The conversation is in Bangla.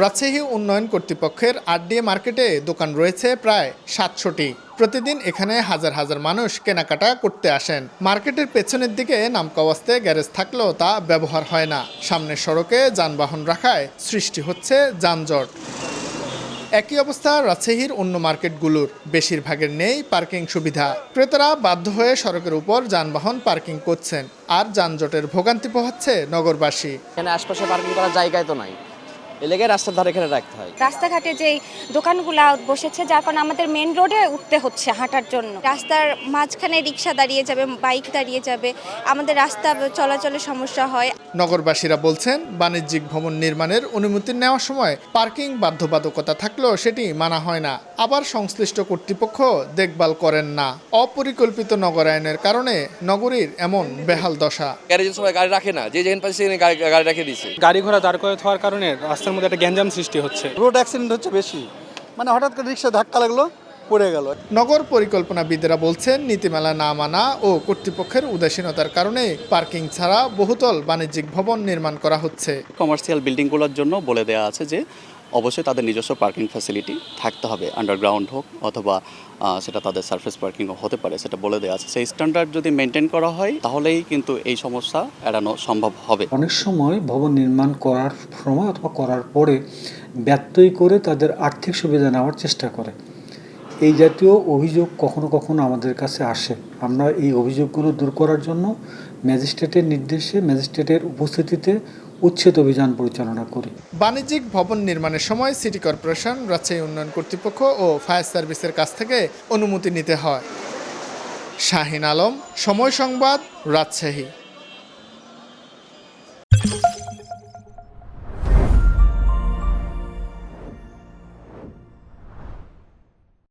রাজশাহী উন্নয়ন কর্তৃপক্ষের আরডিএ মার্কেটে দোকান রয়েছে প্রায় ৭০০টি। প্রতিদিন এখানে হাজার হাজার মানুষ কেনাকাটা করতে আসেন। মার্কেটের পেছনের দিকে নামকাওয়াস্তে গ্যারেজ থাকলেও তা ব্যবহার হয় না। সামনের সড়কে যানবাহন রাখায় সৃষ্টি হচ্ছে যানজট। একই অবস্থা রাজশাহীর অন্য মার্কেটগুলোর, বেশিরভাগের নেই পার্কিং সুবিধা। ক্রেতারা বাধ্য হয়ে সড়কের উপর যানবাহন পার্কিং করছেন, আর যানজটের ভোগান্তি পোহাচ্ছে নগরবাসী। এখানে আশপাশে পার্কিং করার জায়গায় তো নাই, এলাকায় রাস্তার ধারে এখানে রাখতে হয়। রাস্তাঘাটে যে দোকানগুলা বসেছে, যার কারণে আমাদের মেন রোডে উঠতে হচ্ছে হাঁটার জন্য। রাস্তার মাঝখানে রিক্সা দাঁড়িয়ে যাবে, বাইক দাঁড়িয়ে যাবে, আমাদের রাস্তা চলাচলের সমস্যা হয়। নগরবাসীরা বলছেন, বাণিজ্যিক ভবন নির্মাণের অনুমতি নেওয়ার সময় পার্কিং বাধ্যবাধকতা থাকলেও সেটি মানা হয় না। আবার সংশ্লিষ্ট কর্তৃপক্ষ দেখভাল করেন না। অপরিকল্পিত নগরায়নের কারণে নগরীর এমন বেহাল দশা। গ্যারেজের সময় গাড়ি রাখে না, যে যেখানে পাচ্ছে সেখানে গাড়ি রেখে দিচ্ছে। গাড়ি ঘোড়া দাঁড় করে থাকার কারণে রাস্তার মধ্যে একটা গ্যাঞ্জাম সৃষ্টি হচ্ছে। রোড অ্যাক্সিডেন্ট হচ্ছে বেশি, মানে হঠাৎ করে রিক্সা ধাক্কা লাগলো, পড়ে গেল। নগর পরিকল্পনাবিদেরা বলছেন, নীতিমালা না মানা ও কর্তৃপক্ষের উদাসীনতার কারণে পার্কিং ছাড়া বহুতল বাণিজ্যিক ভবন নির্মাণ করা হচ্ছে। কমার্শিয়াল বিল্ডিংগুলোর জন্য বলে দেওয়া আছে যে অবশ্যই তাদের নিজস্ব পার্কিং ফ্যাসিলিটি থাকতে হবে, আন্ডারগ্রাউন্ড হোক অথবা সেটা তাদের সারফেস পার্কিংও হতে পারে, সেটা বলে দেওয়া আছে। সেই স্ট্যান্ডার্ড যদি মেনটেন করা হয় তাহলেই কিন্তু এই সমস্যা এড়ানো সম্ভব হবে। অনেক সময় ভবন নির্মাণ করার সময় অথবা করার পরে ব্যত্যয় করে তাদের আর্থিক সুবিধা নেওয়ার চেষ্টা করে। এই জাতীয় অভিযোগ কখনো কখনো আমাদের কাছে আসে। আমরা এই অভিযোগগুলো দূর করার জন্য ম্যাজিস্ট্রেটের নির্দেশে, ম্যাজিস্ট্রেটের উপস্থিতিতে উচ্ছেদ অভিযান পরিচালনা করি। বাণিজ্যিক ভবন নির্মাণের সময় সিটি কর্পোরেশন, রাজশাহী উন্নয়ন কর্তৃপক্ষ ও ফায়ার সার্ভিসের কাছ থেকে অনুমতি নিতে হয়। শাহিন আলম, সময় সংবাদ, রাজশাহী।